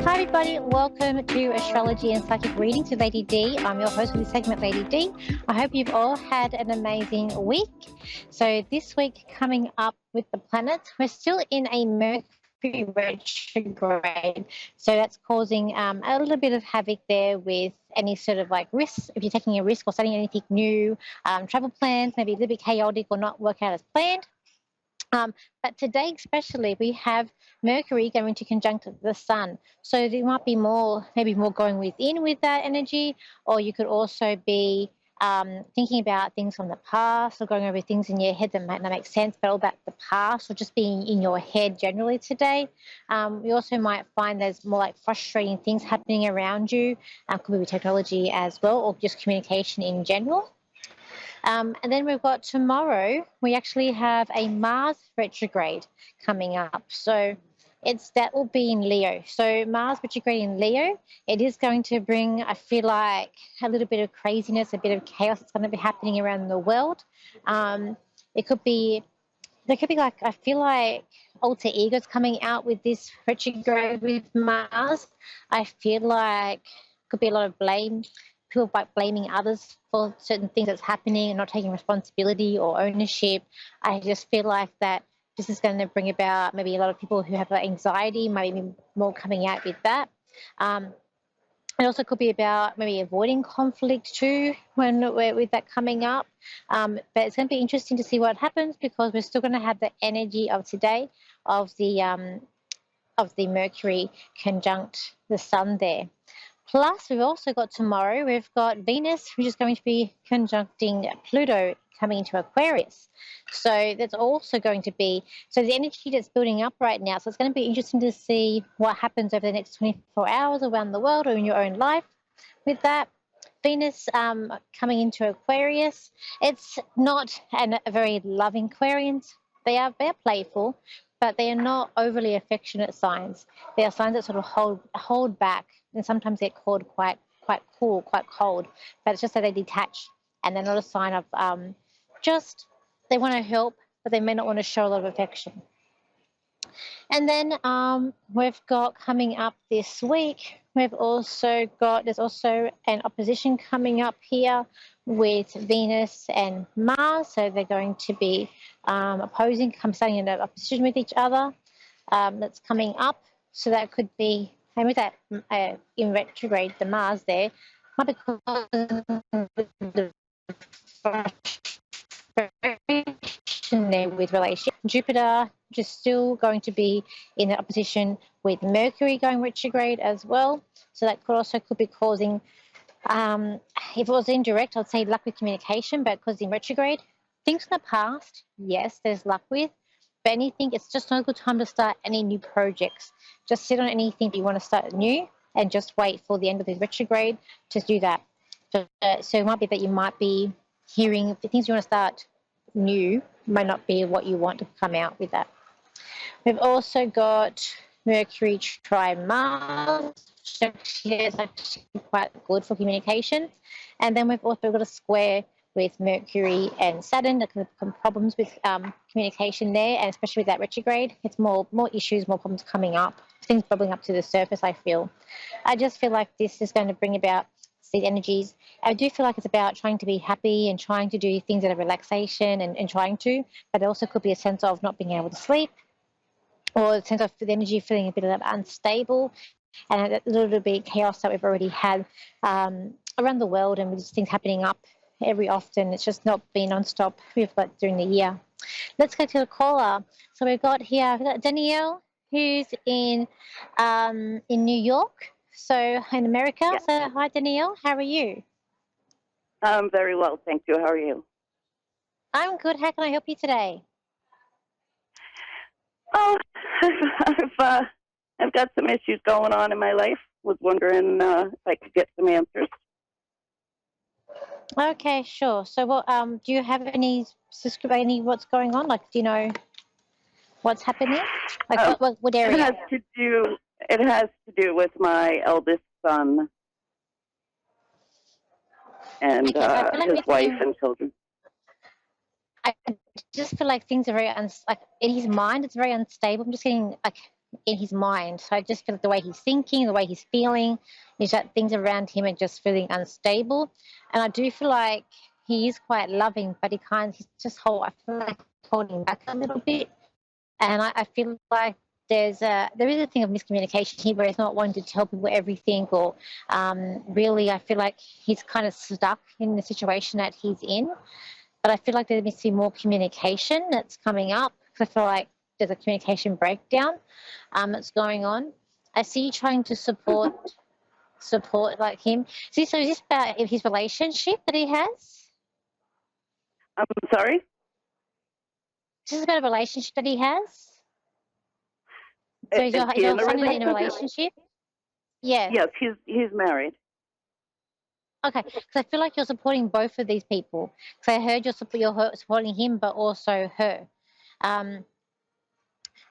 Hi, everybody. Welcome to Astrology and Psychic Readings with Lady D. I'm your host for this segment, Lady D. I hope you've all had an amazing week. So, this week, coming up with the planets, we're still in a Mercury retrograde. So, that's causing a little bit of havoc there with any sort of like risks. If you're taking a risk or starting anything new, travel plans, maybe a little bit chaotic or not work out as planned. But today, especially, we have Mercury going to conjunct the Sun. So there might be maybe more going within with that energy, or you could also be thinking about things from the past or going over things in your head that might not make sense, but all about the past or just being in your head generally today. You also might find there's more like frustrating things happening around you, could be with technology as well, or just communication in general. And then we've got tomorrow, we actually have a Mars retrograde coming up. So that will be in Leo. So Mars retrograde in Leo, it is going to bring, I feel like, a little bit of craziness, a bit of chaos that's going to be happening around the world. It could be, there could be like, I feel like alter egos coming out with this retrograde with Mars. I feel like could be a lot of blame, people like blaming others for certain things that's happening and not taking responsibility or ownership. I just feel like that this is going to bring about maybe a lot of people who have anxiety, maybe more coming out with that. It also could be about maybe avoiding conflict too with that coming up. But it's going to be interesting to see what happens because we're still going to have the energy of today of the Mercury conjunct the Sun there. Plus, we've also got tomorrow, we've got Venus, which is going to be conjuncting Pluto coming into Aquarius. So that's also going to be, so the energy that's building up right now. So it's going to be interesting to see what happens over the next 24 hours around the world or in your own life with that. Venus coming into Aquarius, it's not a very loving Aquarians. They're playful, but they are not overly affectionate signs. They are signs that sort of hold back, and sometimes they're called quite cool, quite cold. But it's just that they detach, and they're not a sign of just they want to help, but they may not want to show a lot of affection. And then we've got coming up this week, there's also an opposition coming up here with Venus and Mars. So they're going to be starting in opposition with each other. That's coming up. So that could be, and with that in retrograde, the Mars there, might be causing the there with relationship. Jupiter just still going to be in the opposition with Mercury going retrograde as well. So that could be causing, if it was indirect, I'd say luck with communication, but because in retrograde, things in the past, yes, there's luck with, but anything, it's just not a good time to start any new projects. Just sit on anything that you want to start new and just wait for the end of the retrograde to do that. So it might be that you might be hearing the things you want to start new might not be what you want to come out with that. We've also got Mercury tri-Mars, which is actually quite good for communication. And then we've also got a square with Mercury and Saturn. There could be problems with communication there, and especially with that retrograde, it's more issues, more problems coming up, things bubbling up to the surface, I feel. I just feel like this is going to bring about these energies. I do feel like it's about trying to be happy and trying to do things that are relaxation and trying to, but it also could be a sense of not being able to sleep or a sense of the energy feeling a bit unstable and a little bit of chaos that we've already had around the world and with things happening up every often. It's just not been non-stop we've got during the year. Let's go to the caller. So we've got Danielle, who's in New York. So in America. Yeah. So hi, Danielle. How are you? Very well, thank you. How are you? I'm good. How can I help you today? Oh, I've got some issues going on in my life. Was wondering if I could get some answers. Okay, sure. So what do you have any what's going on? Like, do you know what's happening? Like what area? It has to do with my eldest son and his wife and children. I just feel like things are very like in his mind, it's very unstable. I'm just getting like in his mind. So I just feel like the way he's thinking, the way he's feeling, is that things around him are just feeling unstable. And I do feel like he is quite loving, but he's just I feel like holding back a little bit. And I feel like there is a thing of miscommunication here where he's not wanting to tell people everything, or really I feel like he's kind of stuck in the situation that he's in. But I feel like there needs to be more communication that's coming up. I feel like there's a communication breakdown that's going on. I see you trying to support like him. So is this about his relationship that he has? I'm sorry? Is this about a relationship that he has? So is Is he your in a son in a relationship? relationship? Yes. Yes, he's married. Okay, because I feel like you're supporting both of these people. Because I heard you're supporting him, but also her. Um,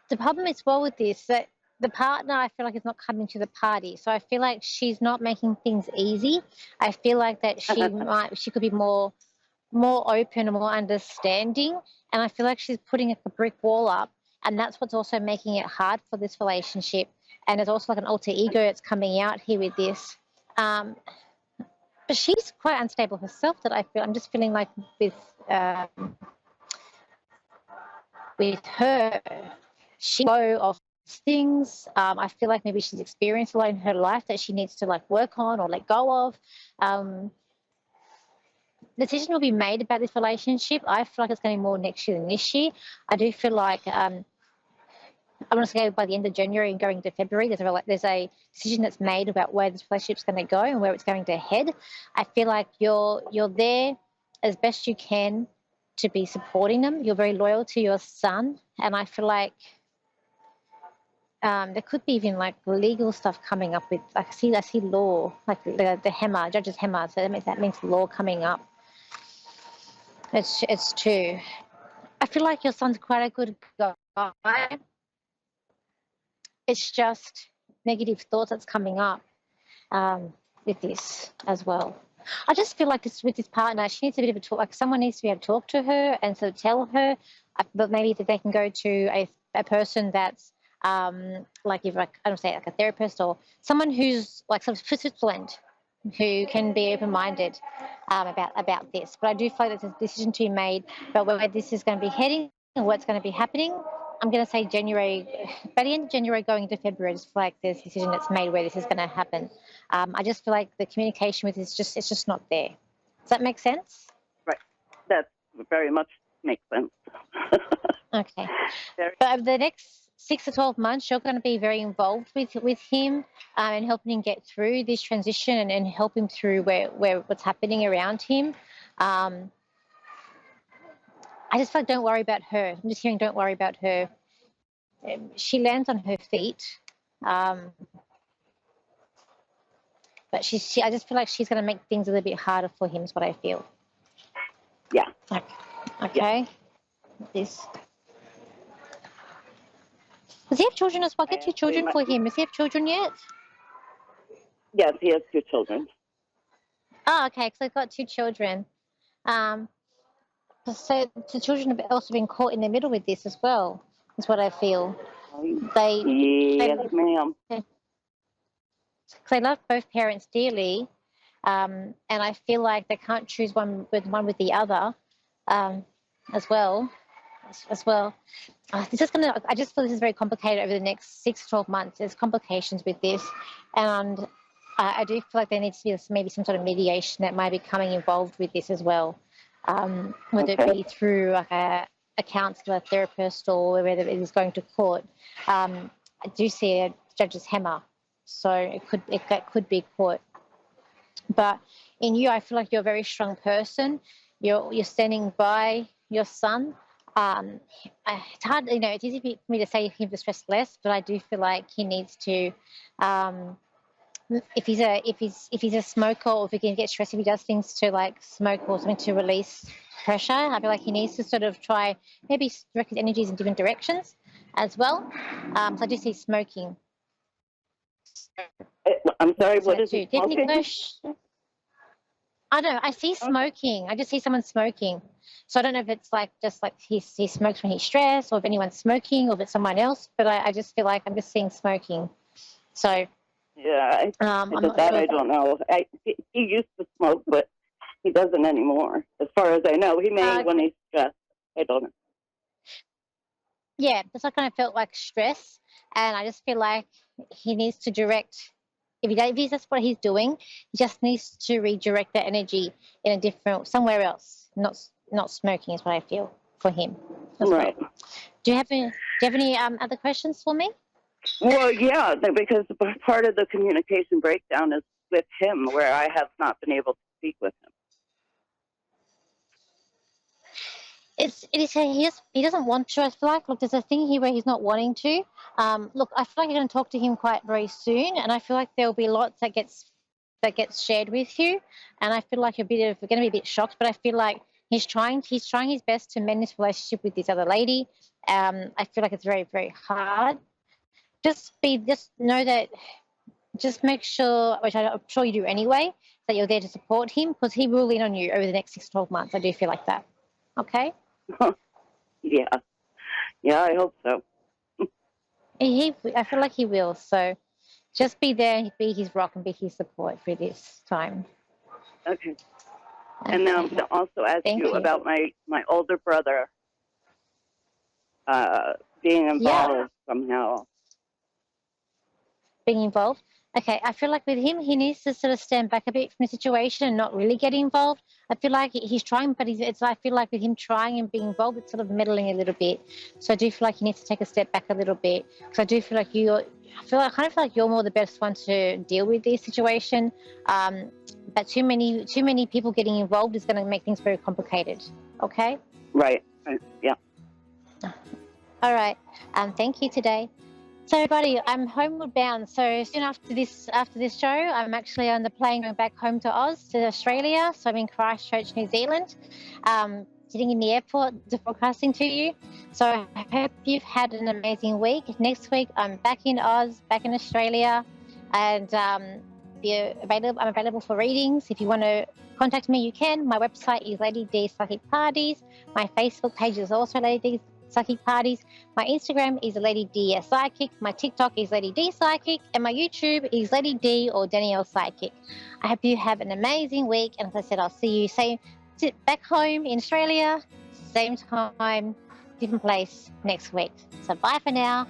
the problem as well with this that the partner I feel like is not coming to the party. So I feel like she's not making things easy. I feel like that she could be more open and more understanding. And I feel like she's putting a brick wall up, and that's what's also making it hard for this relationship. And there's also like an alter ego that's coming out here with this. But she's quite unstable herself. I'm just feeling like with her, she go of things. I feel like maybe she's experienced a lot in her life that she needs to like work on or let go of. Decision will be made about this relationship. I feel like it's going to be more next year than this year. I do feel like I want to say by the end of January and going into February, there's a decision that's made about where this relationship's going to go and where it's going to head. I feel like you're there as best you can to be supporting them. You're very loyal to your son, and I feel like there could be even like legal stuff coming up with. Like I see law, like the HEMA, judge's HEMA. So that means law coming up. It's true. I feel like your son's quite a good guy. It's just negative thoughts that's coming up with this as well. I just feel like with this partner, she needs a bit of a talk. Like someone needs to be able to talk to her and sort of tell her, but maybe that they can go to a person that's like if like I don't say like a therapist or someone who's like sort of Switzerland, who can be open-minded about this. But I do feel like there's a decision to be made about where this is going to be heading and what's going to be happening. I'm going to say January, by the end of January going into February, I just feel like there's a decision that's made where this is going to happen. I just feel like the communication with it's just not there. Does that make sense? Right. That very much makes sense. Okay. But over the next 6 to 12 months, you're going to be very involved with him and helping him get through this transition and help him through where what's happening around him. I just feel like don't worry about her. I'm just hearing don't worry about her. She lands on her feet. But I just feel like she's going to make things a little bit harder for him is what I feel. Yeah. Okay. Yeah. This. Does he have children as well? Get 2 children for him. Does he have children yet? Yes, he has 2 children. Oh, okay. Because I've got 2 children. So the children have also been caught in the middle with this as well, is what I feel. Yes, ma'am. Because they love both parents dearly, and I feel like they can't choose one with the other as well. I just feel this is very complicated over the next 6 to 12 months. There's complications with this, and I do feel like there needs to be maybe some sort of mediation that might be coming involved with this as well. Whether it be through like a counsellor, a therapist, or whether it is going to court. I do see a judge's hammer, so it could be court. But in you, I feel like you're a very strong person. You're standing by your son. It's hard, it's easy for me to say him to stress less, but I do feel like he needs to. If he's a smoker, or if he can get stressed, if he does things to like smoke or something to release pressure, I feel like he needs to sort of try maybe direct his energies in different directions as well. So I do see smoking. I'm sorry, what is he smoking? I don't know. I see smoking. I just see someone smoking. So I don't know if it's like just like he smokes when he's stressed, or if anyone's smoking, or if it's someone else. But I just feel like I'm just seeing smoking. So Yeah, I'm because not that sure. I don't know. He used to smoke, but he doesn't anymore, as far as I know. He may when he's stressed. I don't know. Yeah, that's I kind of felt like stress, and I just feel like he needs to direct. If he's that's what he's doing, he just needs to redirect that energy in a different somewhere else. Not smoking is what I feel for him as well. Right. Do you have any other questions for me? Well, yeah, because part of the communication breakdown is with him, where I have not been able to speak with him. He doesn't want to. I feel like look, there's a thing here where he's not wanting to. Look, I feel like you're going to talk to him quite very soon, and I feel like there will be lots that gets shared with you, and I feel like you're going to be a bit shocked, but I feel like he's trying his best to mend this relationship with this other lady. I feel like it's very very hard. Just know that. Just make sure, which I'm sure you do anyway, that you're there to support him because he will lean on you over the next 6 to 12 months. I do feel like that. Okay. Yeah, yeah, I hope so. I feel like he will. So just be there, be his rock, and be his support for this time. Okay. And then to also ask Thank you you. about my older brother being Yeah, involved somehow. being involved. Okay, I feel like with him, he needs to sort of stand back a bit from the situation and not really get involved. I feel like he's trying, but I feel like with him trying and being involved, it's sort of meddling a little bit. So I do feel like he needs to take a step back a little bit because I do feel like I kind of feel like you're more the best one to deal with this situation. But too many people getting involved is going to make things very complicated. Okay. Right. Yeah. All right. Thank you today. So, everybody, I'm homeward bound. So soon after this show, I'm actually on the plane going back home to to Australia. So I'm in Christchurch, New Zealand, sitting in the airport, broadcasting to you. So I hope you've had an amazing week. Next week, I'm back in Oz, back in Australia, and I'm available for readings. If you want to contact me, you can. My website is Lady D Psychic Parties. My Facebook page is also Lady D Psychic Parties. My Instagram is Lady D Psychic. My TikTok is Lady D Psychic. And my YouTube is Lady D or Danielle Psychic. I hope you have an amazing week. And as I said, I'll see you back home in Australia, same time, different place next week. So bye for now.